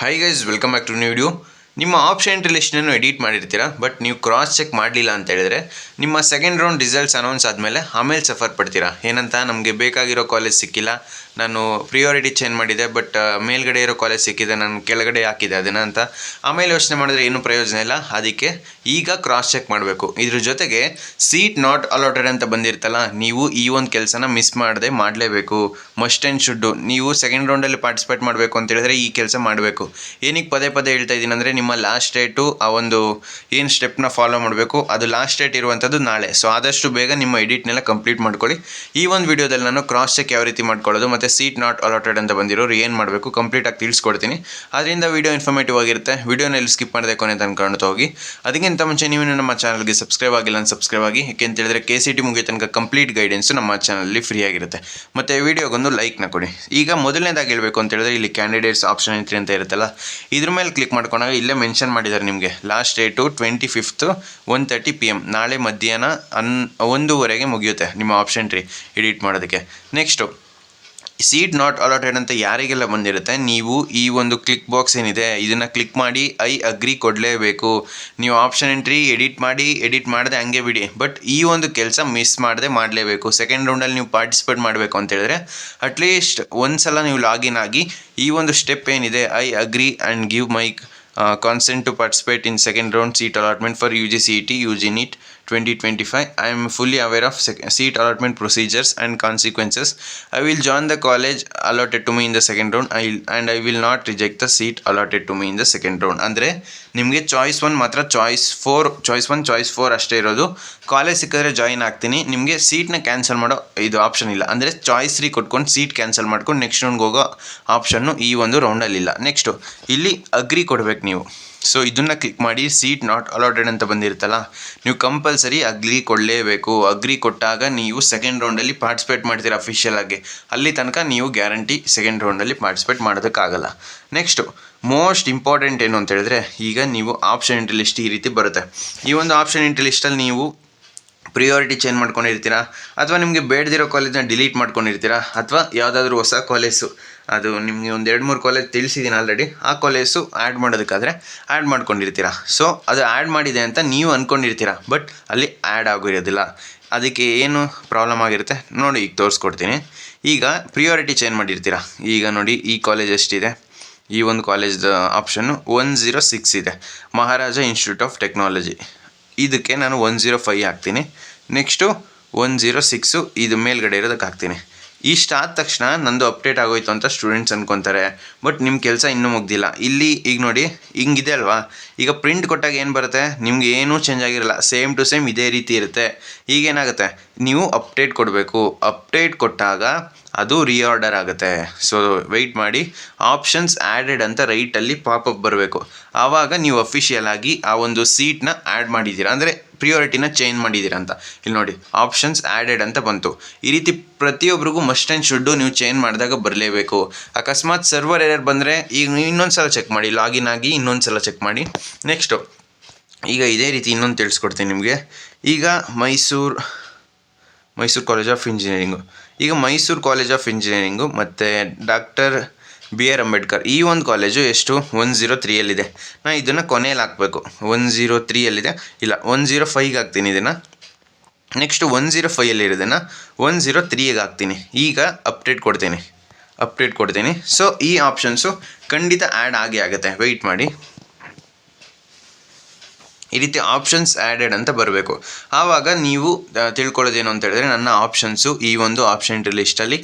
Hi guys, welcome back to new video. ನಿಮ್ಮ option entry ಲಿಸ್ಟನ್ನು edit ಮಾಡಿರ್ತೀರಾ, but ನೀವು ಕ್ರಾಸ್ ಚೆಕ್ ಮಾಡಲಿಲ್ಲ ಅಂತ ಹೇಳಿದ್ರೆ ನಿಮ್ಮ ಸೆಕೆಂಡ್ ರೌಂಡ್ ರಿಸಲ್ಟ್ಸ್ ಅನೌನ್ಸ್ ಆಮೇಲೆ ಸಫರ್ ಪಡ್ತೀರಾ. ಏನಂತ, ನಮಗೆ ಬೇಕಾಗಿರೋ ಕಾಲೇಜ್ ಸಿಕ್ಕಿಲ್ಲ, ನಾನು ಪ್ರಿಯಾರಿಟಿ ಚೇಂಜ್ ಮಾಡಿದೆ, ಬಟ್ ಮೇಲ್ಗಡೆ ಇರೋ ಕಾಲೇಜ್ ಸಿಕ್ಕಿದೆ, ನಾನು ಕೆಳಗಡೆ ಹಾಕಿದೆ ಅದನ್ನು ಅಂತ ಆಮೇಲೆ ಯೋಚನೆ ಮಾಡಿದ್ರೆ ಏನೂ ಪ್ರಯೋಜನ ಇಲ್ಲ. ಅದಕ್ಕೆ ಈಗ ಕ್ರಾಸ್ ಚೆಕ್ ಮಾಡಬೇಕು. ಇದ್ರ ಜೊತೆಗೆ ಸೀಟ್ ನಾಟ್ ಅಲಾಟೆಡ್ ಅಂತ ಬಂದಿರ್ತಲ್ಲ, ನೀವು ಈ ಒಂದು ಕೆಲಸನ ಮಿಸ್ ಮಾಡದೆ ಮಾಡಲೇಬೇಕು. Must and should. ನೀವು ಸೆಕೆಂಡ್ ರೌಂಡಲ್ಲಿ ಪಾರ್ಟಿಸಿಪೇಟ್ ಮಾಡಬೇಕು ಅಂತ ಹೇಳಿದ್ರೆ ಈ ಕೆಲಸ ಮಾಡಬೇಕು. ಏನಕ್ಕೆ ಪದೇ ಪದೇ ಹೇಳ್ತಾ ಇದ್ದೀನಿ ಅಂದರೆ, ನಿಮ್ಮ ಲಾಸ್ಟ್ ಡೇಟು ಆ ಒಂದು ಏನು ಸ್ಟೆಪ್ನ ಫಾಲೋ ಮಾಡಬೇಕು, ಅದು ಲಾಸ್ಟ್ ಡೇಟ್ ಇರುವಂಥದ್ದು ನಾಳೆ. ಸೊ ಆದಷ್ಟು ಬೇಗ ನಿಮ್ಮ ಎಡಿಟ್ನೆಲ್ಲ ಕಂಪ್ಲೀಟ್ ಮಾಡ್ಕೊಳ್ಳಿ. ಈ ಒಂದು ವಿಡಿಯೋದಲ್ಲಿ ನಾನು ಕ್ರಾಸ್ ಚೆಕ್ ಯಾವ ರೀತಿ ಮಾಡ್ಕೊಳ್ಳೋದು ಮತ್ತು ಸೀಟ್ ನಾಟ್ ಅಲಾಟೆಡ್ ಅಂತ ಬಂದಿರೋರು ಏನು ಮಾಡಬೇಕು ಕಂಪ್ಲೀಟಾಗಿ ತಿಳಿಸ್ಕೊಡ್ತೀನಿ. ಅದರಿಂದ ವಿಡಿಯೋ ಇನ್ಫಾರ್ಮೇಟಿವ್ ಆಗಿರುತ್ತೆ. ವಿಡಿಯೋನಲ್ಲಿ ಸ್ಕಿಪ್ ಮಾಡದೆ ಕೊನೆ ತನಕ ಕಾಣ್ತಾ ಹೋಗಿ. ಅದಕ್ಕಿಂತ ಮುಂಚೆ ನೀವು ನಮ್ಮ ಚಾನಲ್ಗೆ ಸಬ್ಸ್ಕ್ರೈಬ್ ಆಗಿಲ್ಲ ಅಂತ ಸಬ್ಸ್ಕ್ರೈಬ್ ಆಗಿ. ಯಾಕೆ ಅಂತ ಹೇಳಿದ್ರೆ KCT ಮುಗಿಯೋ ತನಕ ಕಂಪ್ಲೀಟ್ ಗೈಡೆನ್ಸು ನಮ್ಮ ಚಾನಲಲ್ಲಿ ಫ್ರೀ ಆಗಿರುತ್ತೆ. ಮತ್ತು ವಿಡಿಯೋಗೊಂದು ಲೈಕ್ನ ಕೊಡಿ. ಈಗ ಮೊದಲನೇದಾಗಿ ಹೇಳಬೇಕು ಅಂತ ಹೇಳಿದ್ರೆ, ಇಲ್ಲಿ ಕ್ಯಾಂಡಿಡೇಟ್ಸ್ ಆಪ್ಷನ್ ಎಂಟ್ರಿ ಅಂತ ಇರುತ್ತಲ್ಲ, ಇದ್ರ ಮೇಲೆ ಕ್ಲಿಕ್ ಮಾಡ್ಕೊಂಡಾಗ ಇಲ್ಲೇ ಮೆನ್ಷನ್ ಮಾಡಿದ್ದಾರೆ ನಿಮಗೆ ಲಾಸ್ಟ್ ಡೇಟು 25th 1:30 PM. ನಾಳೆ ಮಧ್ಯಾಹ್ನ 1:00 ಮುಗಿಯುತ್ತೆ ನಿಮ್ಮ ಆಪ್ಷನ್ ಎಂಟ್ರಿ ಎಡಿಟ್ ಮಾಡೋದಕ್ಕೆ. ನೆಕ್ಸ್ಟು ಸೀಟ್ ನಾಟ್ ಅಲಾಟೆಡ್ ಅಂತ ಯಾರಿಗೆಲ್ಲ ಬಂದಿರುತ್ತೆ, ನೀವು ಈ ಒಂದು ಕ್ಲಿಕ್ ಬಾಕ್ಸ್ ಏನಿದೆ ಇದನ್ನು ಕ್ಲಿಕ್ ಮಾಡಿ ಐ ಅಗ್ರಿ ಕೊಡಲೇಬೇಕು. ನೀವು ಆಪ್ಷನ್ ಎಂಟ್ರಿ ಎಡಿಟ್ ಮಾಡದೆ ಹಂಗೆ ಬಿಡಿ, ಬಟ್ ಈ ಒಂದು ಕೆಲಸ ಮಿಸ್ ಮಾಡದೆ ಮಾಡಲೇಬೇಕು. ಸೆಕೆಂಡ್ ರೌಂಡಲ್ಲಿ ನೀವು ಪಾರ್ಟಿಸಿಪೇಟ್ ಮಾಡಬೇಕು ಅಂತ ಹೇಳಿದ್ರೆ ಅಟ್ಲೀಸ್ಟ್ ಒಂದು ಸಲ ನೀವು ಲಾಗಿನ್ ಆಗಿ ಈ ಒಂದು ಸ್ಟೆಪ್ ಏನಿದೆ, I agree and give my consent to participate in second round seat allotment for UG CET UG NEET 2025. I am fully aware of seat allotment procedures and consequences. I will join the college allotted to me in the second round and I will not reject the seat allotted to me in the second round. ಅಂದರೆ ನಿಮಗೆ choice 1 ಮಾತ್ರ, choice 1 choice 4 ಅಷ್ಟೇ ಇರೋದು. College ಸಿಕ್ಕಿದ್ರೆ join ಆಗ್ತೀನಿ, ನಿಮಗೆ ಸೀಟ್ನ cancel ಮಾಡೋ ಇದು ಆಪ್ಷನ್ ಇಲ್ಲ. ಅಂದರೆ ಚಾಯ್ಸ್ 3 ಕೊಟ್ಕೊಂಡು ಸೀಟ್ ಕ್ಯಾನ್ಸಲ್ ಮಾಡ್ಕೊಂಡು ನೆಕ್ಸ್ಟ್ ರೌಂಡ್ಗೆ ಹೋಗೋ ಆಪ್ಷನ್ನು ಈ ಒಂದು ರೌಂಡಲ್ಲಿಲ್ಲ. ನೆಕ್ಸ್ಟು ಇಲ್ಲಿ ಅಗ್ರಿ ಕೊಡಬೇಕು ನೀವು. ಸೊ ಇದನ್ನು ಕ್ಲಿಕ್ ಮಾಡಿ ಸೀಟ್ ನಾಟ್ ಅಲಾಟೆಡ್ ಅಂತ ಬಂದಿರುತ್ತಲ್ಲ, ನೀವು ಕಂಪಲ್ಸರಿ ಅಗ್ರಿ ಕೊಡಲೇಬೇಕು. ಅಗ್ರಿ ಕೊಟ್ಟಾಗ ನೀವು ಸೆಕೆಂಡ್ ರೌಂಡಲ್ಲಿ ಪಾರ್ಟಿಸಿಪೇಟ್ ಮಾಡ್ತೀರಾ ಅಫಿಷಿಯಲ್ ಆಗಿ. ಅಲ್ಲಿ ತನಕ ನೀವು ಗ್ಯಾರಂಟಿ ಸೆಕೆಂಡ್ ರೌಂಡಲ್ಲಿ ಪಾರ್ಟಿಸಿಪೇಟ್ ಮಾಡೋದಕ್ಕಾಗಲ್ಲ. ನೆಕ್ಸ್ಟು ಮೋಸ್ಟ್ ಇಂಪಾರ್ಟೆಂಟ್ ಏನು ಅಂತ ಹೇಳಿದ್ರೆ, ಈಗ ನೀವು ಆಪ್ಷನ್ ಎಂಟ್ರಿ ಲಿಸ್ಟ್ ಈ ರೀತಿ ಬರುತ್ತೆ. ಈ ಒಂದು ಆಪ್ಷನ್ ಎಂಟ್ರಿ ಲಿಸ್ಟಲ್ಲಿ ನೀವು ಪ್ರಿಯಾರಿಟಿ ಚೇಂಜ್ ಮಾಡ್ಕೊಂಡಿರ್ತೀರಾ, ಅಥವಾ ನಿಮಗೆ ಬೇಡದಿರೋ ಕಾಲೇಜನ್ನ ಡಿಲೀಟ್ ಮಾಡ್ಕೊಂಡಿರ್ತೀರಾ, ಅಥವಾ ಯಾವುದಾದ್ರೂ ಹೊಸ ಕಾಲೇಜು, ಅದು ನಿಮಗೆ ಒಂದು 2-3 ಕಾಲೇಜ್ ತಿಳಿಸಿದ್ದೀನಿ ಆಲ್ರೆಡಿ, ಆ ಕಾಲೇಜು ಆ್ಯಡ್ ಮಾಡೋದಕ್ಕಾದರೆ ಆ್ಯಡ್ ಮಾಡ್ಕೊಂಡಿರ್ತೀರಾ. ಸೊ ಅದು ಆ್ಯಡ್ ಮಾಡಿದೆ ಅಂತ ನೀವು ಅಂದ್ಕೊಂಡಿರ್ತೀರಾ, ಬಟ್ ಅಲ್ಲಿ ಆ್ಯಡ್ ಆಗಿರೋದಿಲ್ಲ. ಅದಕ್ಕೆ ಏನು ಪ್ರಾಬ್ಲಮ್ ಆಗಿರುತ್ತೆ ನೋಡಿ, ಈಗ ತೋರಿಸ್ಕೊಡ್ತೀನಿ. ಈಗ ಪ್ರಿಯಾರಿಟಿ ಚೇಂಜ್ ಮಾಡಿರ್ತೀರಾ. ಈಗ ನೋಡಿ, ಈ ಕಾಲೇಜ್ ಎಷ್ಟಿದೆ, ಈ ಒಂದು ಕಾಲೇಜ್ದು ಆಪ್ಷನ್ನು 106 ಇದೆ, ಮಹಾರಾಜ ಇನ್ಸ್ಟಿಟ್ಯೂಟ್ ಆಫ್ ಟೆಕ್ನಾಲಜಿ. ಇದಕ್ಕೆ ನಾನು 105 ಹಾಕ್ತೀನಿ. ನೆಕ್ಸ್ಟು 106 ಇದು ಮೇಲ್ಗಡೆ ಇರೋದಕ್ಕೆ ಹಾಕ್ತೀನಿ. ಇಷ್ಟು ಆದ ತಕ್ಷಣ ನಂದು ಅಪ್ಡೇಟ್ ಆಗೋಯ್ತು ಅಂತ ಸ್ಟೂಡೆಂಟ್ಸ್ ಅಂದ್ಕೊತಾರೆ, ಬಟ್ ನಿಮ್ಮ ಕೆಲಸ ಇನ್ನೂ ಮುಗ್ದಿಲ್ಲ. ಇಲ್ಲಿ ಈಗ ನೋಡಿ ಹಿಂಗಿದೆ ಅಲ್ವಾ, ಈಗ ಪ್ರಿಂಟ್ ಕೊಟ್ಟಾಗ ಏನು ಬರುತ್ತೆ, ನಿಮ್ಗೆ ಏನೂ ಚೇಂಜ್ ಆಗಿರಲ್ಲ, ಸೇಮ್ ಟು ಸೇಮ್ ಇದೇ ರೀತಿ ಇರುತ್ತೆ. ಈಗೇನಾಗುತ್ತೆ, ನೀವು ಅಪ್ಡೇಟ್ ಕೊಡಬೇಕು. ಅಪ್ಡೇಟ್ ಕೊಟ್ಟಾಗ ಅದು ರೀಆರ್ಡರ್ ಆಗುತ್ತೆ. ಸೊ ವೆಯ್ಟ್ ಮಾಡಿ, ಆಪ್ಷನ್ಸ್ ಆ್ಯಡೆಡ್ ಅಂತ ರೈಟಲ್ಲಿ ಪಾಪಪ್ ಬರಬೇಕು. ಆವಾಗ ನೀವು ಅಫಿಷಿಯಲ್ ಆಗಿ ಆ ಒಂದು ಸೀಟ್ನ ಆ್ಯಡ್ ಮಾಡಿದ್ದೀರಾ, ಅಂದರೆ ಪ್ರಿಯಾರಿಟಿನ ಚೇಂಜ್ ಮಾಡಿದ್ದೀರಾ ಅಂತ. ಇಲ್ಲಿ ನೋಡಿ, ಆಪ್ಷನ್ಸ್ ಆ್ಯಡೆಡ್ ಅಂತ ಬಂತು. ಈ ರೀತಿ ಪ್ರತಿಯೊಬ್ಬರಿಗೂ ಮಸ್ಟ್ ಆ್ಯಂಡ್ ಶುಡ್ಡು ನೀವು ಚೇಂಜ್ ಮಾಡಿದಾಗ ಬರಲೇಬೇಕು. ಅಕಸ್ಮಾತ್ ಸರ್ವರ್ ಎರರ್ ಬಂದರೆ ಈಗ ನೀವು ಇನ್ನೊಂದು ಸಲ ಚೆಕ್ ಮಾಡಿ, ಲಾಗಿನ್ ಆಗಿ ಇನ್ನೊಂದು ಸಲ ಚೆಕ್ ಮಾಡಿ. ನೆಕ್ಸ್ಟು ಈಗ ಇದೇ ರೀತಿ ಇನ್ನೊಂದು ತಿಳಿಸ್ಕೊಡ್ತೀನಿ ನಿಮಗೆ. ಈಗ ಮೈಸೂರು ಕಾಲೇಜ್ ಆಫ್ ಇಂಜಿನಿಯರಿಂಗು, ಈಗ ಮೈಸೂರು ಕಾಲೇಜ್ ಆಫ್ ಇಂಜಿನಿಯರಿಂಗು ಮತ್ತು ಡಾಕ್ಟರ್ BR ಅಂಬೇಡ್ಕರ್, ಈ ಒಂದು ಕಾಲೇಜು ಎಷ್ಟು 103ಯಲ್ಲಿದೆ. ನಾನು ಇದನ್ನು ಕೊನೆಯಲ್ಲಿ ಹಾಕಬೇಕು. 103ಯಲ್ಲಿದೆ, ಇಲ್ಲ 105ಗೆ ಹಾಕ್ತೀನಿ ಇದನ್ನು. ನೆಕ್ಸ್ಟು 105ಯಲ್ಲಿರೋದನ್ನು 103ಗೆ ಹಾಕ್ತೀನಿ. ಈಗ ಅಪ್ಡೇಟ್ ಕೊಡ್ತೀನಿ. ಸೊ ಈ ಆಪ್ಷನ್ಸು ಖಂಡಿತ ಆ್ಯಡ್ ಆಗುತ್ತೆ. ವೆಯ್ಟ್ ಮಾಡಿ, ಈ ರೀತಿ ಆಪ್ಷನ್ಸ್ ಆ್ಯಡೆಡ್ ಅಂತ ಬರಬೇಕು. ಆವಾಗ ನೀವು ತಿಳ್ಕೊಳ್ಳೋದೇನು ಅಂತ ಹೇಳಿದ್ರೆ, ನನ್ನ ಆಪ್ಷನ್ಸು ಈ ಒಂದು ಆಪ್ಷನ್ ಎಂಟ್ರಿ ಲಿಸ್ಟಲ್ಲಿ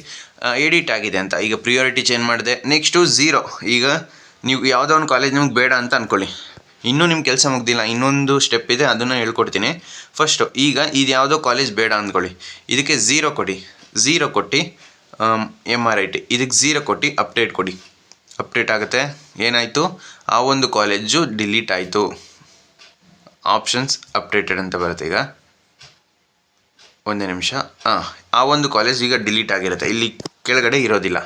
ಎಡಿಟ್ ಆಗಿದೆ ಅಂತ. ಈಗ ಪ್ರಿಯಾರಿಟಿ ಚೇಂಜ್ ಮಾಡಿದೆ. ನೆಕ್ಸ್ಟು 0. ಈಗ ನೀವು ಯಾವುದೋ ಒಂದು ಕಾಲೇಜ್ ನಿಮ್ಗೆ ಬೇಡ ಅಂತ ಅಂದ್ಕೊಳ್ಳಿ, ಇನ್ನೂ ನಿಮ್ಮ ಕೆಲಸ ಮುಗ್ದಿಲ್ಲ, ಇನ್ನೊಂದು ಸ್ಟೆಪ್ ಇದೆ, ಅದನ್ನು ಹೇಳ್ಕೊಡ್ತೀನಿ. ಫಸ್ಟು ಈಗ ಇದು ಯಾವುದೋ ಕಾಲೇಜ್ ಬೇಡ ಅಂದ್ಕೊಳ್ಳಿ, ಇದಕ್ಕೆ 0 ಕೊಡಿ. 0 ಕೊಟ್ಟು MRIT ಇದಕ್ಕೆ 0 ಕೊಟ್ಟು ಅಪ್ಡೇಟ್ ಕೊಡಿ. ಅಪ್ಡೇಟ್ ಆಗುತ್ತೆ. ಏನಾಯಿತು, ಆ ಒಂದು ಕಾಲೇಜು ಡಿಲೀಟ್ ಆಯಿತು. ಆಪ್ಷನ್ಸ್ ಅಪ್ಡೇಟೆಡ್ ಅಂತ ಬರುತ್ತೆ. ಈಗ ಒಂದೇ ನಿಮಿಷ. ಆ ಒಂದು ಕಾಲೇಜ್ ಈಗ ಡಿಲೀಟ್ ಆಗಿರುತ್ತೆ, ಇಲ್ಲಿ ಕೆಳಗಡೆ ಇರೋದಿಲ್ಲ.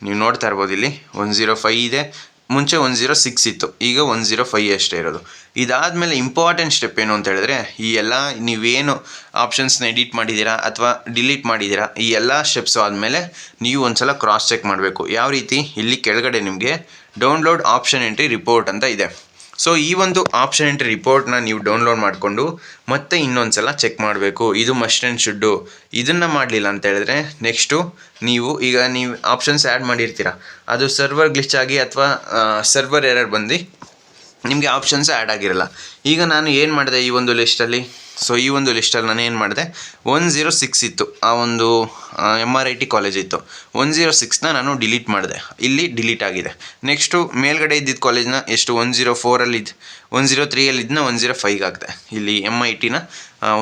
ನೀವು ನೋಡ್ತಾ ಇರ್ಬೋದು, ಇಲ್ಲಿ 105 ಇದೆ, ಮುಂಚೆ 106 ಇತ್ತು, ಈಗ 105 ಅಷ್ಟೇ ಇರೋದು. ಇದಾದಮೇಲೆ ಇಂಪಾರ್ಟೆಂಟ್ ಸ್ಟೆಪ್ ಏನು ಅಂತ ಹೇಳಿದ್ರೆ, ಈ ಎಲ್ಲ ನೀವೇನು ಆಪ್ಷನ್ಸ್ನ ಎಡಿಟ್ ಮಾಡಿದ್ದೀರಾ ಅಥವಾ ಡಿಲೀಟ್ ಮಾಡಿದ್ದೀರಾ, ಈ ಎಲ್ಲ ಸ್ಟೆಪ್ಸು ಆದಮೇಲೆ ನೀವು ಒಂದು ಸಲ ಕ್ರಾಸ್ ಚೆಕ್ ಮಾಡಬೇಕು. ಯಾವ ರೀತಿ? ಇಲ್ಲಿ ಕೆಳಗಡೆ ನಿಮಗೆ ಡೌನ್ಲೋಡ್ ಆಪ್ಷನ್ ಎಂಟ್ರಿ ರಿಪೋರ್ಟ್ ಅಂತ ಇದೆ. ಸೊ ಈ ಒಂದು ಆಪ್ಷನ್ ಎಂಟ್ರಿ ರಿಪೋರ್ಟ್ನ ನೀವು ಡೌನ್ಲೋಡ್ ಮಾಡಿಕೊಂಡು ಮತ್ತೆ ಇನ್ನೊಂದು ಸಲ ಚೆಕ್ ಮಾಡಬೇಕು. ಇದು ಮಸ್ಟ್ ಆ್ಯಂಡ್ ಶುಡ್ಡು. ಇದನ್ನು ಮಾಡಲಿಲ್ಲ ಅಂತ ಹೇಳಿದ್ರೆ ನೆಕ್ಸ್ಟು ನೀವು ಆಪ್ಷನ್ಸ್ ಆ್ಯಡ್ ಮಾಡಿರ್ತೀರ, ಅದು ಸರ್ವರ್ ಗ್ಲಿಚ್ ಆಗಿ ಅಥವಾ ಸರ್ವರ್ ಎರರ್ ಬಂದು ನಿಮಗೆ ಆಪ್ಷನ್ಸ್ ಆ್ಯಡ್ ಆಗಿರಲ್ಲ. ಈಗ ನಾನು ಏನು ಮಾಡಿದೆ ಈ ಒಂದು ಲಿಸ್ಟಲ್ಲಿ, ಈ ಒಂದು ಲಿಸ್ಟಲ್ಲಿ ನಾನು ಏನು ಮಾಡಿದೆ, 106 ಇತ್ತು, ಆ ಒಂದು MRIT ಕಾಲೇಜ್ ಇತ್ತು. 106ನ ನಾನು ಡಿಲೀಟ್ ಮಾಡಿದೆ, ಇಲ್ಲಿ ಡಿಲೀಟ್ ಆಗಿದೆ. ನೆಕ್ಸ್ಟು ಮೇಲ್ಗಡೆ ಇದ್ದಿದ್ದು ಕಾಲೇಜ್ನ 103 103 105 ಆಗ್ತೆ. ಇಲ್ಲಿ MITನ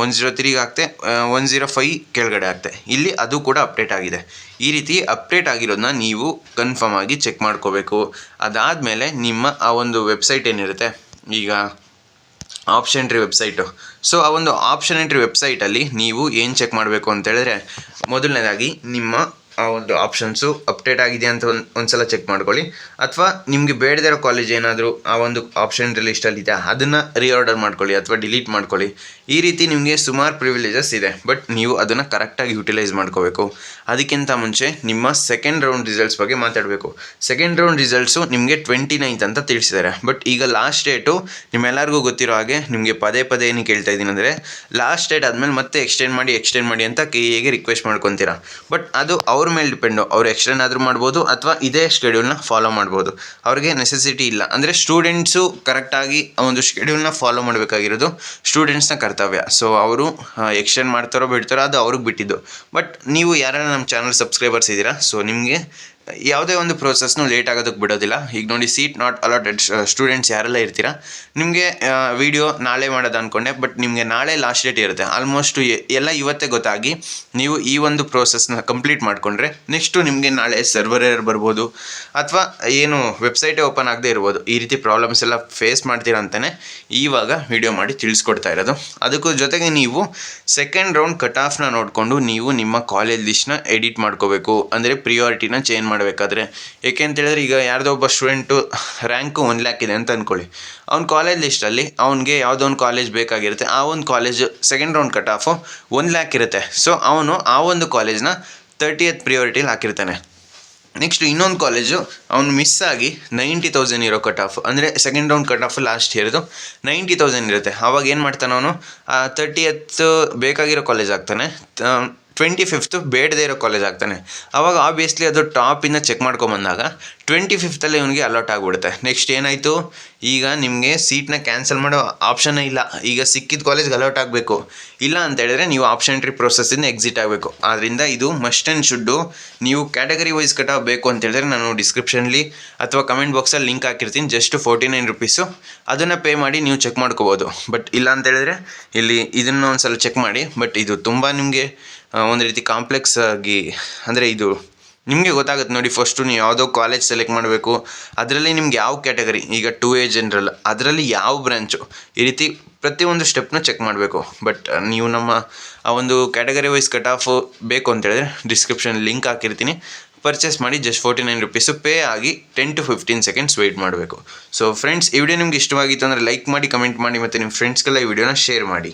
103 ಆಗ್ತೆ, 105 ಕೆಳಗಡೆ ಆಗ್ತೆ. ಇಲ್ಲಿ ಅದು ಕೂಡ ಅಪ್ಡೇಟ್ ಆಗಿದೆ. ಈ ರೀತಿ ಅಪ್ಡೇಟ್ ಆಗಿರೋದನ್ನ ನೀವು ಕನ್ಫರ್ಮ್ ಆಗಿ ಚೆಕ್ ಮಾಡ್ಕೋಬೇಕು. ಅದಾದಮೇಲೆ ನಿಮ್ಮ ಆ ಒಂದು ವೆಬ್ಸೈಟ್ ಏನಿರುತ್ತೆ, ಈಗ ಆಪ್ಷನ್ ಎಂಟ್ರಿ ವೆಬ್ಸೈಟು, ಆ ಒಂದು ಆಪ್ಷನ್ ಎಂಟ್ರಿ ವೆಬ್ಸೈಟಲ್ಲಿ ನೀವು ಏನು ಚೆಕ್ ಮಾಡಬೇಕು ಅಂತ ಹೇಳಿದ್ರೆ, ಮೊದಲನೇದಾಗಿ ನಿಮ್ಮ ಆ ಒಂದು ಆಪ್ಷನ್ಸು ಅಪ್ಡೇಟ್ ಆಗಿದೆ ಅಂತ ಒಂದು ಸಲ ಚೆಕ್ ಮಾಡ್ಕೊಳ್ಳಿ. ಅಥವಾ ನಿಮಗೆ ಬೇಡದೇ ಇರೋ ಕಾಲೇಜ್ ಏನಾದರೂ ಆ ಒಂದು ಆಪ್ಷನ್ ಎಂಟ್ರಿ ಲಿಸ್ಟಲ್ಲಿ ಇದೆ, ಅದನ್ನು ರೀಆರ್ಡರ್ ಮಾಡ್ಕೊಳ್ಳಿ ಅಥವಾ ಡಿಲೀಟ್ ಮಾಡ್ಕೊಳ್ಳಿ. ಈ ರೀತಿ ನಿಮಗೆ ಸುಮಾರು ಪ್ರಿವಿಲೇಜಸ್ ಇದೆ, ಬಟ್ ನೀವು ಅದನ್ನು ಕರೆಕ್ಟಾಗಿ ಯುಟಿಲೈಸ್ ಮಾಡ್ಕೋಬೇಕು. ಅದಕ್ಕಿಂತ ಮುಂಚೆ ನಿಮ್ಮ ಸೆಕೆಂಡ್ ರೌಂಡ್ ರಿಸಲ್ಟ್ಸ್ ಬಗ್ಗೆ ಮಾತಾಡಬೇಕು. ಸೆಕೆಂಡ್ ರೌಂಡ್ ರಿಸಲ್ಟ್ಸು ನಿಮಗೆ 29th ಅಂತ ತಿಳಿಸಿದ್ದಾರೆ. ಬಟ್ ಈಗ ಲಾಸ್ಟ್ ಡೇಟು ನಿಮ್ಮೆಲ್ಲರಿಗೂ ಗೊತ್ತಿರೋ ಹಾಗೆ, ನಿಮಗೆ ಪದೇ ಪದೇ ಏನು ಕೇಳ್ತಾ ಇದ್ದೀನಿ ಅಂದರೆ, ಲಾಸ್ಟ್ ಡೇಟ್ ಆದಮೇಲೆ ಮತ್ತೆ ಎಕ್ಸ್ಟೆಂಡ್ ಮಾಡಿ ಅಂತ KEAಗೆ ರಿಕ್ವೆಸ್ಟ್ ಮಾಡ್ಕೊತೀರಾ. ಬಟ್ ಅದು ಅವ್ರ ಮೇಲೆ ಡಿಪೆಂಡು. ಅವ್ರು ಎಕ್ಸ್ಟೆಂಡ್ ಆದರೂ ಮಾಡ್ಬೋದು ಅಥವಾ ಇದೇ ಶೆಡ್ಯೂಲ್ನ ಫಾಲೋ ಮಾಡ್ಬೋದು. ಅವ್ರಿಗೆ ನೆಸೆಸಿಟಿ ಇಲ್ಲ. ಅಂದರೆ ಸ್ಟೂಡೆಂಟ್ಸು ಕರೆಕ್ಟಾಗಿ ಆ ಒಂದು ಶೆಡ್ಯೂಲ್ನ ಫಾಲೋ ಮಾಡಬೇಕಾಗಿರೋದು ಸ್ಟೂಡೆಂಟ್ಸ್ನ ಕರ್ತವ್ಯ. ಅವರು ಎಕ್ಸ್ಟೆಂಡ್ ಮಾಡ್ತಾರೋ ಬಿಡ್ತಾರೋ ಅದು ಅವ್ರಿಗೆ ಬಿಟ್ಟಿದ್ದು. ಬಟ್ ನೀವು ಯಾರು ನಮ್ಮ ಚಾನಲ್ ಸಬ್ಸ್ಕ್ರೈಬರ್ಸ್ ಇದ್ದೀರಾ, ನಿಮಗೆ ಯಾವುದೇ ಒಂದು ಪ್ರೋಸೆಸ್ನು ಲೇಟ್ ಆಗೋದಕ್ಕೆ ಬಿಡೋದಿಲ್ಲ. ಈಗ ನೋಡಿ, ಸೀಟ್ ನಾಟ್ ಅಲಾಟೆಡ್ ಸ್ಟೂಡೆಂಟ್ಸ್ ಯಾರೆಲ್ಲ ಇರ್ತೀರಾ, ನಿಮಗೆ ವಿಡಿಯೋ ನಾಳೆ ಮಾಡೋದು ಅಂದ್ಕೊಂಡೆ, ಬಟ್ ನಿಮಗೆ ನಾಳೆ ಲಾಸ್ಟ್ ಡೇಟ್ ಇರುತ್ತೆ. ಆಲ್ಮೋಸ್ಟು ಎಲ್ಲ ಇವತ್ತೇ ಗೊತ್ತಾಗಿ ನೀವು ಈ ಒಂದು ಪ್ರೋಸೆಸ್ನ ಕಂಪ್ಲೀಟ್ ಮಾಡಿಕೊಂಡ್ರೆ ನೆಕ್ಸ್ಟು ನಿಮಗೆ ನಾಳೆ ಸರ್ವರ್ ಎರರ್ ಬರ್ಬೋದು ಅಥವಾ ಏನು ವೆಬ್ಸೈಟೇ ಓಪನ್ ಆಗದೆ ಇರ್ಬೋದು. ಈ ರೀತಿ ಪ್ರಾಬ್ಲಮ್ಸ್ ಎಲ್ಲ ಫೇಸ್ ಮಾಡ್ತೀರಾ ಅಂತಲೇ ಇವಾಗ ವಿಡಿಯೋ ಮಾಡಿ ತಿಳಿಸ್ಕೊಡ್ತಾ ಇರೋದು. ಅದಕ್ಕೂ ಜೊತೆಗೆ ನೀವು ಸೆಕೆಂಡ್ ರೌಂಡ್ ಕಟ್ ಆಫ್ನ ನೋಡಿಕೊಂಡು ನೀವು ನಿಮ್ಮ ಕಾಲೇಜ್ ಲಿಸ್ಟ್ನ ಎಡಿಟ್ ಮಾಡ್ಕೋಬೇಕು. ಅಂದರೆ ಪ್ರಿಯಾರಿಟಿನ ಚೇಂಜ್ ಮಾಡಬೇಕಾದ್ರೆ. ಏಕೆ ಅಂತ ಹೇಳಿದ್ರೆ, ಈಗ ಯಾರ್ದೋ ಒಬ್ಬ ಸ್ಟೂಡೆಂಟು ರ್ಯಾಂಕು 1 lakh ಇದೆ ಅಂತ ಅಂದ್ಕೊಳ್ಳಿ. ಅವ್ನ ಕಾಲೇಜ್ ಲಿಸ್ಟಲ್ಲಿ ಅವ್ನಿಗೆ ಯಾವುದೋ ಒಂದು ಕಾಲೇಜ್ ಬೇಕಾಗಿರುತ್ತೆ. ಆ ಒಂದು college second round cut off 1 lakh ಇರುತ್ತೆ. ಅವನು ಆ ಒಂದು ಕಾಲೇಜ್ನ 30th ಪ್ರಿಯಾರಿಟಿಲಿ ಹಾಕಿರ್ತಾನೆ. ನೆಕ್ಸ್ಟ್ ಇನ್ನೊಂದು ಕಾಲೇಜು ಅವ್ನು ಮಿಸ್ ಆಗಿ 90,000 ಇರೋ ಕಟ್ ಆಫ್, ಅಂದರೆ second round cut off last ಇರೋದು 90,000 ಇರುತ್ತೆ. ಆವಾಗ ಏನು ಮಾಡ್ತಾನೆ ಅವನು, 30th ಬೇಕಾಗಿರೋ ಕಾಲೇಜ್ ಆಗ್ತಾನೆ, 25th ಬೇಡದೇ ಇರೋ ಕಾಲೇಜ್ ಆಗ್ತಾನೆ. ಆವಾಗ ಆಬ್ವಿಯಸ್ಲಿ ಅದು ಟಾಪಿಂದ ಚೆಕ್ ಮಾಡ್ಕೊಂಬಂದಾಗ 25th ಇವನಿಗೆ ಅಲಾಟ್ ಆಗಿಬಿಡುತ್ತೆ. ನೆಕ್ಸ್ಟ್ ಏನಾಯಿತು, ಈಗ ನಿಮಗೆ ಸೀಟ್ನ ಕ್ಯಾನ್ಸಲ್ ಮಾಡೋ ಆಪ್ಷನ್ನೇ ಇಲ್ಲ. ಈಗ ಸಿಕ್ಕಿದ ಕಾಲೇಜ್ಗೆ ಅಲಾಟ್ ಆಗಬೇಕು. ಇಲ್ಲ ಅಂತ ಹೇಳಿದ್ರೆ ನೀವು ಆಪ್ಷನ್ ಎಂಟ್ರಿ ಪ್ರೊಸೆಸ್ಸಿಂದ ಎಕ್ಸಿಟ್ ಆಗಬೇಕು. ಆದ್ದರಿಂದ ಇದು ಮಸ್ಟ್ ಆ್ಯಂಡ್ ಶುಡ್ಡು. ನೀವು ಕ್ಯಾಟಗರಿ ವೈಸ್ ಕಟ್ ಆಫ್ ಬೇಕು ಅಂತ ಹೇಳಿದ್ರೆ ನಾನು ಡಿಸ್ಕ್ರಿಪ್ಷನ್ಲಿ ಅಥವಾ ಕಮೆಂಟ್ ಬಾಕ್ಸಲ್ಲಿ ಲಿಂಕ್ ಹಾಕಿರ್ತೀನಿ. ಜಸ್ಟ್ 49 rupees, ಅದನ್ನು ಪೇ ಮಾಡಿ ನೀವು ಚೆಕ್ ಮಾಡ್ಕೋಬೋದು. ಬಟ್ ಇಲ್ಲ ಅಂತ ಹೇಳಿದ್ರೆ ಇಲ್ಲಿ ಇದನ್ನು ಒಂದು ಸಲ ಚೆಕ್ ಮಾಡಿ. ಬಟ್ ಇದು ತುಂಬ ನಿಮಗೆ ಒಂದು ರೀತಿ ಕಾಂಪ್ಲೆಕ್ಸ್ ಆಗಿ, ಅಂದರೆ ಇದು ನಿಮಗೆ ಗೊತ್ತಾಗುತ್ತೆ ನೋಡಿ. ಫಸ್ಟು ನೀವು ಯಾವುದೋ ಕಾಲೇಜ್ ಸೆಲೆಕ್ಟ್ ಮಾಡಬೇಕು, ಅದರಲ್ಲಿ ನಿಮ್ಗೆ ಯಾವ ಕ್ಯಾಟಗರಿ, ಈಗ 2A ಜನರಲ್, ಅದರಲ್ಲಿ ಯಾವ ಬ್ರ್ಯಾಂಚು, ಈ ರೀತಿ ಪ್ರತಿಯೊಂದು ಸ್ಟೆಪ್ನ ಚೆಕ್ ಮಾಡಬೇಕು. ಬಟ್ ನೀವು ನಮ್ಮ ಆ ಒಂದು ಕ್ಯಾಟಗರಿ ವೈಸ್ ಕಟ್ ಆಫ್ ಬೇಕು ಅಂತ ಹೇಳಿದ್ರೆ ಡಿಸ್ಕ್ರಿಪ್ಷನ್ ಲಿಂಕ್ ಹಾಕಿರ್ತೀನಿ, ಪರ್ಚೇಸ್ ಮಾಡಿ. ಜಸ್ಟ್ 49 rupees ಪೇ ಆಗಿ 10 to 15 seconds ವೆಯ್ಟ್ ಮಾಡಬೇಕು. ಫ್ರೆಂಡ್ಸ್, ಈ ವಿಡಿಯೋ ನಿಮ್ಗೆ ಇಷ್ಟವಾಗಿತ್ತು ಅಂದರೆ ಲೈಕ್ ಮಾಡಿ, ಕಮೆಂಟ್ ಮಾಡಿ ಮತ್ತು ನಿಮ್ಮ ಫ್ರೆಂಡ್ಸ್ಗೆಲ್ಲ ಈ ವಿಡಿಯೋನ ಶೇರ್ ಮಾಡಿ.